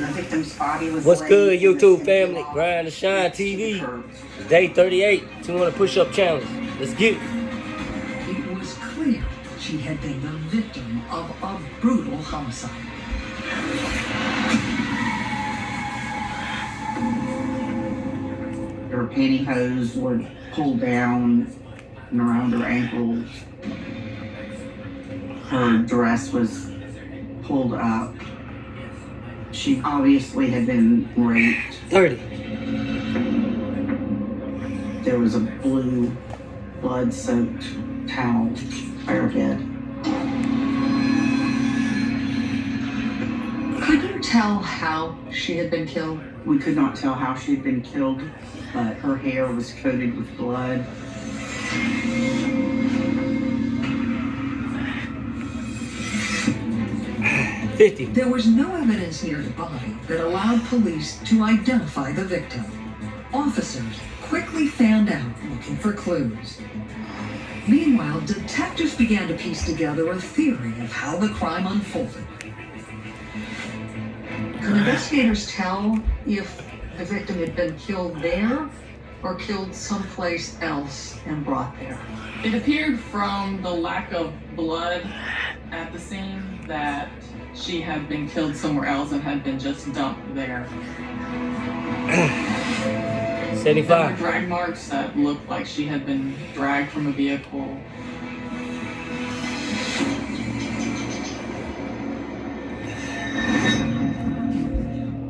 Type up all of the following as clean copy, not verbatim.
the victim's body was What's laid good, in the YouTube center family? lawn Grind to Shine next to the TV. curb. It's day 38, 200 push-up challenge. Let's get it. It was clear she had been the victim of a brutal homicide. Her pantyhose were pulled down and around her ankles. Her dress was pulled up. She obviously had been raped. 30. There was a blue, blood-soaked towel by her bed. Could you tell how she had been killed? We could not tell how she had been killed, but her hair was coated with blood. There was no evidence near the body that allowed police to identify the victim. Officers quickly fanned out looking for clues. Meanwhile, detectives began to piece together a theory of how the crime unfolded. Could investigators tell if the victim had been killed there or killed someplace else and brought there? It appeared from the lack of blood at the scene that she had been killed somewhere else and had been just dumped there. 75. There were drag marks that looked like she had been dragged from a vehicle.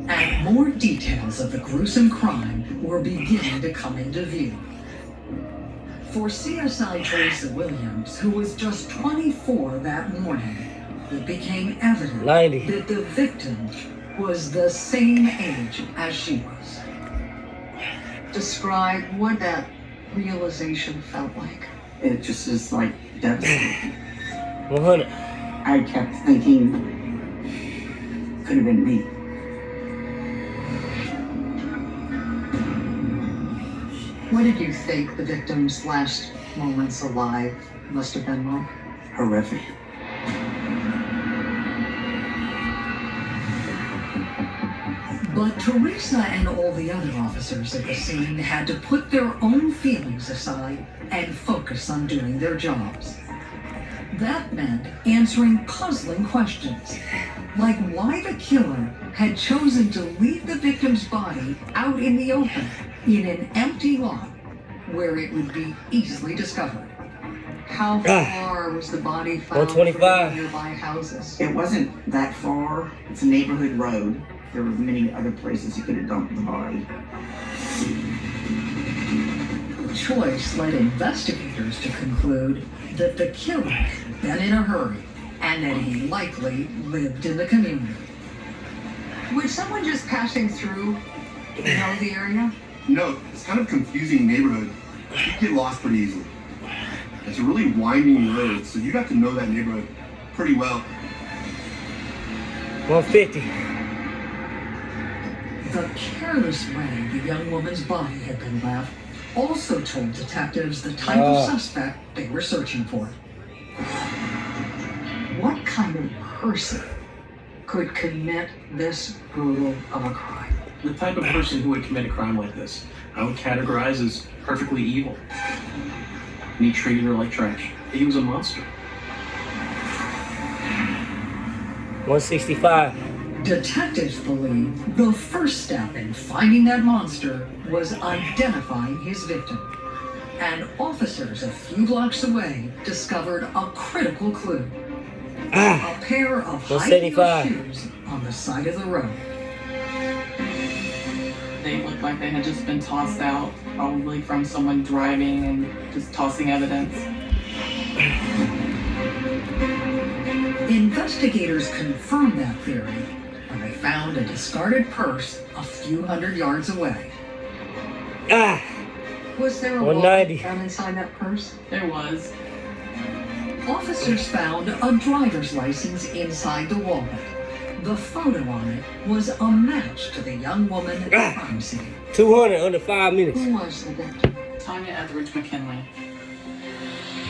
And more details of the gruesome crime were beginning to come into view. For CSI Teresa Williams, who was just 24 that morning, it became evident 90. that the victim was the same age as she was. Describe what that realization felt like. It just is like devastating. 100. I kept thinking, could have been me. What did you think the victim's last moments alive must have been like? Horrific. But Teresa and all the other officers at the scene had to put their own feelings aside and focus on doing their jobs. That meant answering puzzling questions, like why the killer had chosen to leave the victim's body out in the open in an empty lot where it would be easily discovered. How far was the body found from 125. nearby houses? It wasn't that far. It's a neighborhood road. There were many other places you could have dumped the body. The choice led investigators to conclude that the killer had been in a hurry and that he likely lived in the community. Was someone just passing through know the area? No, it's kind of a confusing neighborhood. You get lost pretty easily. It's a really winding road, so you have to know that neighborhood pretty well. 150. The careless way the young woman's body had been left also told detectives the type of suspect they were searching for. What kind of person could commit this brutal of a crime? The type of person who would commit a crime like this, I would categorize as perfectly evil. And he treated her like trash. He was a monster. 165. Detectives believe the first step in finding that monster was identifying his victim. And officers a few blocks away discovered a critical clue. A pair of high-heel 175. shoes on the side of the road. They looked like they had just been tossed out, probably from someone driving and just tossing evidence. Investigators confirmed that theory when they found a discarded purse a few hundred yards away. Was there a 190. wallet found inside that purse? There was. Officers found a driver's license inside the wallet. The photo on it was a match to the young woman at the crime scene. 200 under 5 minutes. Who was the victim? Tanya Etheridge McKinley.